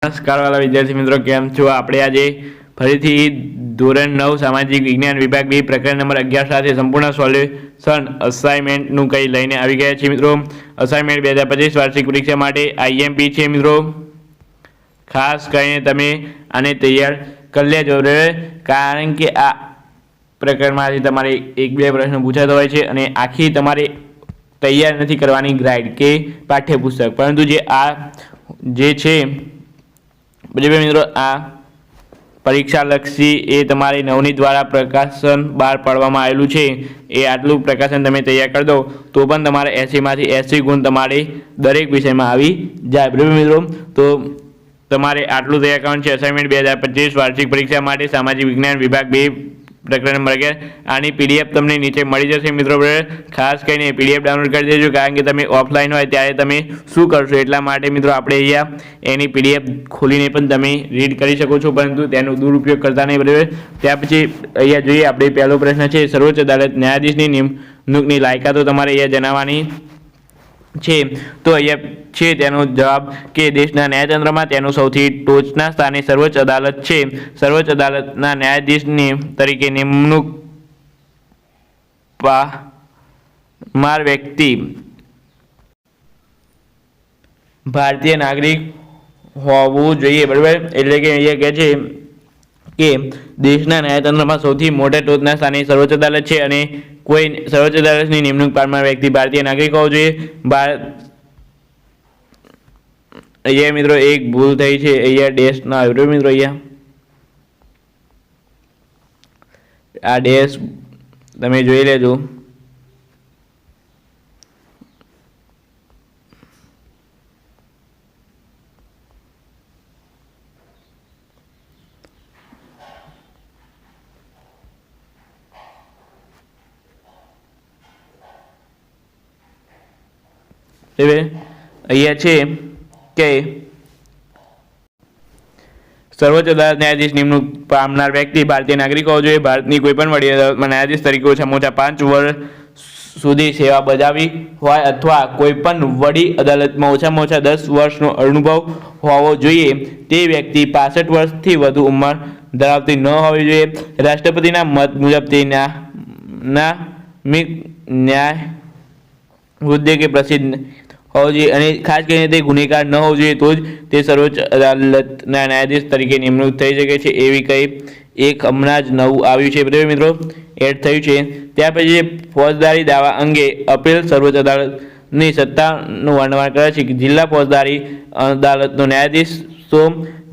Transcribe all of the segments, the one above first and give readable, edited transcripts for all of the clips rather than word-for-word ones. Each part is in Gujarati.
નમસ્કાર વાલા વિદ્યાર્થી મિત્રો, કેમ છો? આપણે આજે ફરીથી ધોરણ 9 સામાજિક વિજ્ઞાન વિભાગ 2 પ્રકરણ નંબર 11 સાથે સંપૂર્ણ સોલ્યુશન અસાઇનમેન્ટનું કંઈ લઈને આવી ગયા છીએ મિત્રો. અસાઇનમેન્ટ 2025 વાર્ષિક પરીક્ષા માટે આઈએમપી છે મિત્રો. ખાસ કરીને તમે આને તૈયાર કરી લેજો, કારણ કે આ પ્રકરણમાંથી તમારે 1-2 પ્રશ્નો પૂછાતા હોય છે અને આખી તમારે તૈયાર નથી કરવાની ગાઈડ કે પાઠ્યપુસ્તક, પરંતુ જે છે બરાબર મિત્રો, આ પરીક્ષાલક્ષી એ તમારી નવનીત દ્વારા પ્રકાશન બહાર પાડવામાં આવેલું છે. એ આટલું પ્રકાશન તમે તૈયાર કરી દો તો પણ તમારે 80માંથી 80 ગુણ તમારે દરેક વિષયમાં આવી જાય બરાબર મિત્રો. તો તમારે આટલું તૈયાર કરવાનું છે અસાઇનમેન્ટ 2025 વાર્ષિક પરીક્ષા માટે સામાજિક વિજ્ઞાન વિભાગ 2 પ્રકરણ નંબર 11. આની પીડીએફ તમને નીચે મળી જશે મિત્રો. ખાસ કરીને પીડીએફ ડાઉનલોડ કરી દેજો, કારણ કે તમે ઓફલાઈન હોય ત્યારે તમે શું કરશો એટલા માટે મિત્રો આપણે અહીંયા એની પીડીએફ ખોલીને પણ તમે રીડ કરી શકો છો, પરંતુ તેનો દુરુપયોગ કરતા નહીં બરાબર. ત્યાર પછી અહીંયા જોઈએ આપણે પહેલો પ્રશ્ન છે, સર્વોચ્ચ અદાલત ન્યાયાધીશની નિમણૂકની લાયકાતો તમારે અહીંયા જણાવવાની છે. તો અહીંયા છે તેનો જવાબ કે દેશના ન્યાયતંત્રમાં તેનું સૌથી ટોચના સ્થાને સર્વોચ્ચ અદાલત છે. સર્વોચ્ચ અદાલતના ન્યાયાધીશની તરીકે નિમણૂક પામનાર વ્યક્તિ ભારતીય નાગરિક હોવું જોઈએ બરાબર. એટલે કે અહીંયા કહે છે કે દેશના ન્યાયતંત્રમાં સૌથી મોટા ટોચના સ્થાને સર્વોચ્ચ અદાલત છે અને કોઈ સર્વોચ્ચ અદાલતની નિમણૂક પામનાર વ્યક્તિ ભારતીય નાગરિક હોવો જોઈએ. અહીંયા મિત્રો એક ભૂલ થઈ છે, અહીંયા ડેશ ના આવ્યો મિત્રો. અહીંયા આ ડેશ તમે જોઈ લેજો. અહીંયા છે કે સર્વોચ્ચ અદાલત ન્યાયાધીશ નિમણૂક પામનાર વ્યક્તિ ભારતીય નાગરિક હોવો જોઈએ. ભારતની કોઈ પણ વડી અદાલતમાં ન્યાયાધીશ તરીકે ઓછામાં ઓછા 5 વર્ષ સુધી સેવા બજાવી હોય અથવા કોઈ પણ વડી અદાલતમાં ઓછામાં ઓછા 10 વર્ષનો અનુભવ હોવો જોઈએ. તે વ્યક્તિ 65 વર્ષથી વધુ ઉંમર ધરાવતી ન હોવી જોઈએ. રાષ્ટ્રપતિના મત મુજબ તે ન્યાય વૃદ્ધિ કે પ્રસિદ્ધ હોવો જોઈએ અને ખાસ કરીને તે ગુનેગાર ન હોવો જોઈએ, તો જ તે સર્વોચ્ચ અદાલતના ન્યાયાધીશ તરીકે નિમણૂક થઈ શકે છે. એવી કંઈ એક હમણાં જ નવું આવ્યું છે બરાબર મિત્રો, એડ થયું છે. ત્યાર પછી ફોજદારી દાવા અંગે અપીલ સર્વોચ્ચ અદાલતની સત્તાનું વર્ણન કરે છે કે જિલ્લા ફોજદારી અદાલતનો ન્યાયાધીશ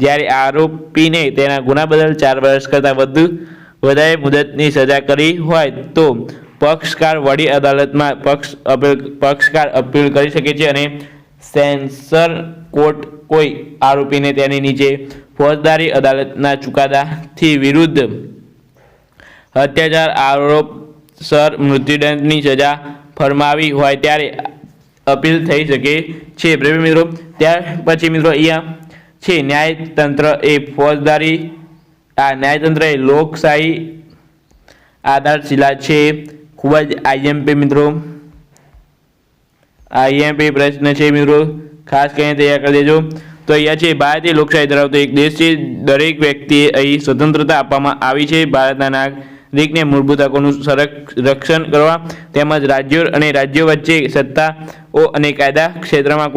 જ્યારે આરોપીને તેના ગુના બદલ 4 વર્ષ કરતાં વધારે મુદતની સજા કરી હોય તો પક્ષકાર વડી અદાલતમાં પક્ષકાર અપીલ કરી શકે છે અને સેન્સર કોર્ટ કોઈ આરોપીને તેની નીચે ફોજદારી અદાલતના ચુકાદાથી વિરુદ્ધ અત્યાચાર, આરોપસર મૃત્યુદંડની સજા ફરમાવી હોય ત્યારે અપીલ થઈ શકે છે બરાબર મિત્રો. ત્યાર પછી મિત્રો અહીંયા છે ન્યાયતંત્ર એ ફોજદારી ન્યાયતંત્ર એ લોકશાહી આધારશિલા છે. ખૂબ જ આઈએમપી મિત્રો, આઈએમપી પ્રશ્ન છે મિત્રો, ખાસ કરીને તૈયાર કરી દેજો. તો અહીંયા છે ભારતીય લોકશાહી ધરાવતો એક દેશ છે. દરેક વ્યક્તિએ અહીં સ્વતંત્રતા આપવામાં આવી છે. ભારતના નાગરિકને મૂળભૂત હકોનું રક્ષણ કરવા તેમજ રાજ્યો અને રાજ્યો વચ્ચે સત્તાઓ અને કાયદા ક્ષેત્રમાં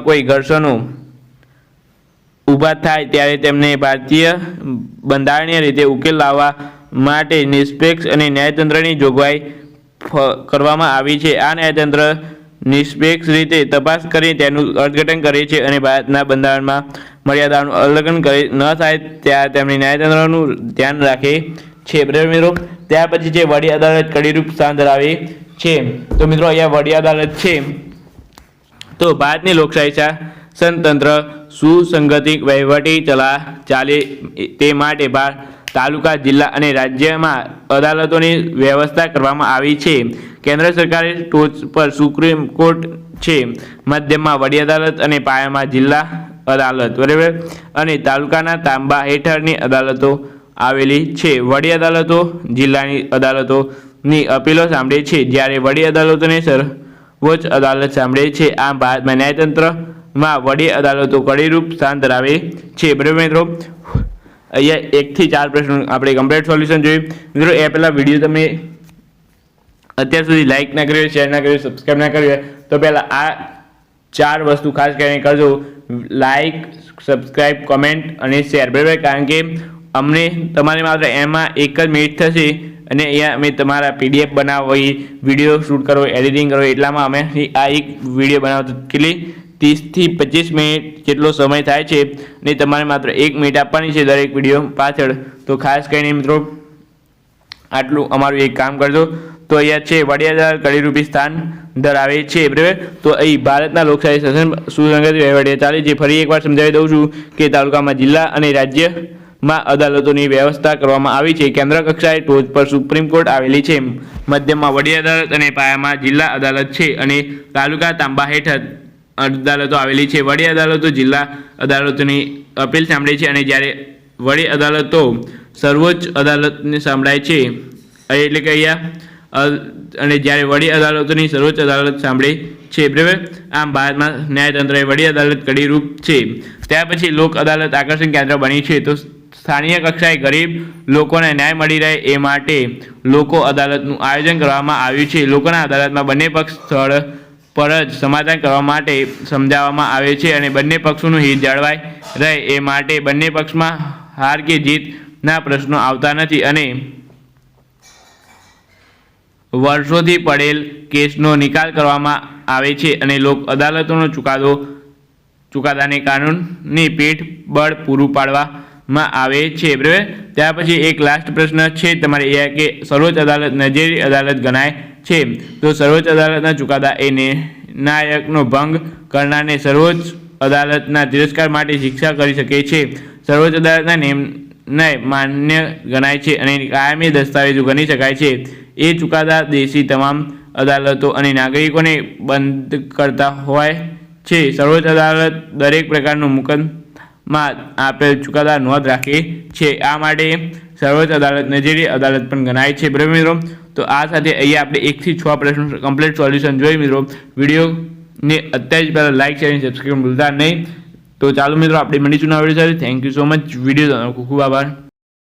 કોઈ ઘર્ષણો ઊભા થાય ત્યારે તેમને ભારતીય બંધારણીય રીતે ઉકેલ લાવવા માટે નિષ્પક્ષ અને ન્યાયતંત્રની જોગવાઈ કરવામાં આવી છે. આ ન્યાયતંત્ર નિષ્પક્ષ રીતે તપાસ કરી તેનું અર્થઘટન કરે છે અને ભારતના બંધારણમાં મર્યાદાનું ઉલ્લંઘન ન થાય ત્યારે તેમની ન્યાયતંત્રનું ધ્યાન રાખે છે બરાબર મિત્રો. ત્યાર પછી છે વડી અદાલત કડીરૂપ સ્થાન ધરાવે છે. તો મિત્રો અહીંયા વડી અદાલત છે. તો ભારતની લોકશાહી શાસનતંત્ર સુસંગઠિત વહીવટી ચાલે તે માટે તાલુકા, જિલ્લા અને રાજ્યમાં અદાલતોની વ્યવસ્થા કરવામાં આવી છે. કેન્દ્ર સરકારે ટોચ પર સુપ્રીમ કોર્ટ છે, મધ્યમાં વડી અદાલત અને પાયામાં જિલ્લા અદાલત બરાબર અને તાલુકાના તાંબા હેઠળની અદાલતો આવેલી છે. વડી અદાલતો જિલ્લાની અદાલતોની અપીલો સાંભળે છે, જ્યારે વડી અદાલતોને સર્વોચ્ચ અદાલત સાંભળે છે. આમ ભારતમાં ન્યાયતંત્રમાં વડી અદાલતો કડીરૂપ સ્થાન ધરાવે છે. બરાબર મિત્રો, અહીંયા 1 થી 4 પ્રશ્નો આપણે કમ્પ્લીટ સોલ્યુશન જોયું. મિત્રો એ પહેલાં વિડીયો તમે અત્યાર સુધી લાઇક ના કર્યો, શેર ના કર્યો, સબસ્ક્રાઈબ ના કર્યો તો પહેલાં આ 4 વસ્તુ ખાસ કરીને કરજો: લાઇક, સબસ્ક્રાઈબ, કમેન્ટ અને શેર. બરાબર, કારણ કે અમને તમારે માત્ર એમાં 1 જ મિનિટ થશે અને અહીંયા અમે તમારા PDF બનાવો, વિડીયો શૂટ કરો, એડિટિંગ કરો, એટલામાં અમે આ એક વિડીયો બનાવતો કેટલી 30 થી 25 મિનિટ જેટલો સમય થાય છે અને તમારે માત્ર 1 મિનિટ આપવાની છે દરેક વિડીયો પાછળ. તો ખાસ કરીને મિત્રો આટલું અમારું એક કામ કરજો. તો અહીંયા છે વડી અદાલત કડીરૂપી સ્થાન ધરાવે છે. બરાબર, તો અહીં ભારતના લોકશાહી શાસન સુસંગત વહીવટ ચાલે છે. ફરી એકવાર સમજાવી દઉં છું કે તાલુકામાં, જિલ્લા અને રાજ્યમાં અદાલતોની વ્યવસ્થા કરવામાં આવી છે. કેન્દ્ર કક્ષાએ ટોચ પર સુપ્રીમ કોર્ટ આવેલી છે, મધ્યમાં વડી અદાલત અને પાયામાં જિલ્લા અદાલત છે અને તાલુકા તાંબા હેઠળ અદાલતો આવેલી છે. વડી અદાલતો જિલ્લા અદાલતોની અપીલ સાંભળે છે અને જ્યારે વડી અદાલતો સર્વોચ્ચ અદાલતને સાંભળાય છે, એટલે કે અહીંયા અને જ્યારે વડી અદાલતોની સર્વોચ્ચ અદાલત સાંભળે છે. બરાબર, આમ ભારતમાં ન્યાયતંત્ર એ વડી અદાલત કડીરૂપ છે. ત્યાર પછી લોક અદાલત આકર્ષણ કેન્દ્ર બની છે. તો સ્થાનીય કક્ષાએ ગરીબ લોકોને ન્યાય મળી રહે એ માટે લોકો અદાલતનું આયોજન કરવામાં આવ્યું છે. લોકોના અદાલતમાં બંને પક્ષ સ્થળ પર જ સમાધાન કરવા માટે સમજાવવામાં આવે છે અને બંને પક્ષોનું હિત જળવાઈ રહે એ માટે બંને પક્ષમાં હાર કે જીતના પ્રશ્નો આવતા નથી અને વર્ષોથી પડેલ કેસનો નિકાલ કરવામાં આવે છે અને લોક અદાલતોનો ચુકાદાને કાનૂની પીઠબળ પૂરું પાડવામાં આવે છે. બરાબર, ત્યાર પછી એક લાસ્ટ પ્રશ્ન છે તમારે એ કે સર્વોચ્ચ અદાલત નજીવી અદાલત ગણાય છે. તો સર્વોચ્ચ અદાલતના ચુકાદા એ નિર્ણાયકનો ભંગ કરનારને સર્વોચ્ચ અદાલતના તિરસ્કાર માટે શિક્ષા કરી શકે છે. સર્વોચ્ચ અદાલતના નિર્ણય માન્ય ગણાય છે અને કાયમી દસ્તાવેજો ગણી શકાય છે. એ ચુકાદા દેશી તમામ અદાલતો અને નાગરિકોને બંધ કરતા હોય છે. સર્વોચ્ચ અદાલત દરેક પ્રકારનું મુકદ્દમામાં આપેલ ચુકાદા નોંધ રાખે છે. આ માટે સર્વોચ્ચ અદાલત નજીવી અદાલત પણ ગણાય છે. બરાબર મિત્રો, તો આ સાથે અહીંયા આપણે 1 થી 6 પ્રશ્નો કમ્પ્લીટ સોલ્યુશન જોઈ. મિત્રો વિડીયોને અત્યારે જ પહેલાં લાઇક, શેર અને સબસ્ક્રાઈબ ભૂલતા નહીં. તો ચાલો મિત્રો, આપણે મળીશું નવા વિડીયો સાથે. Thank you so much. Video ખૂબ ખૂબ આભાર.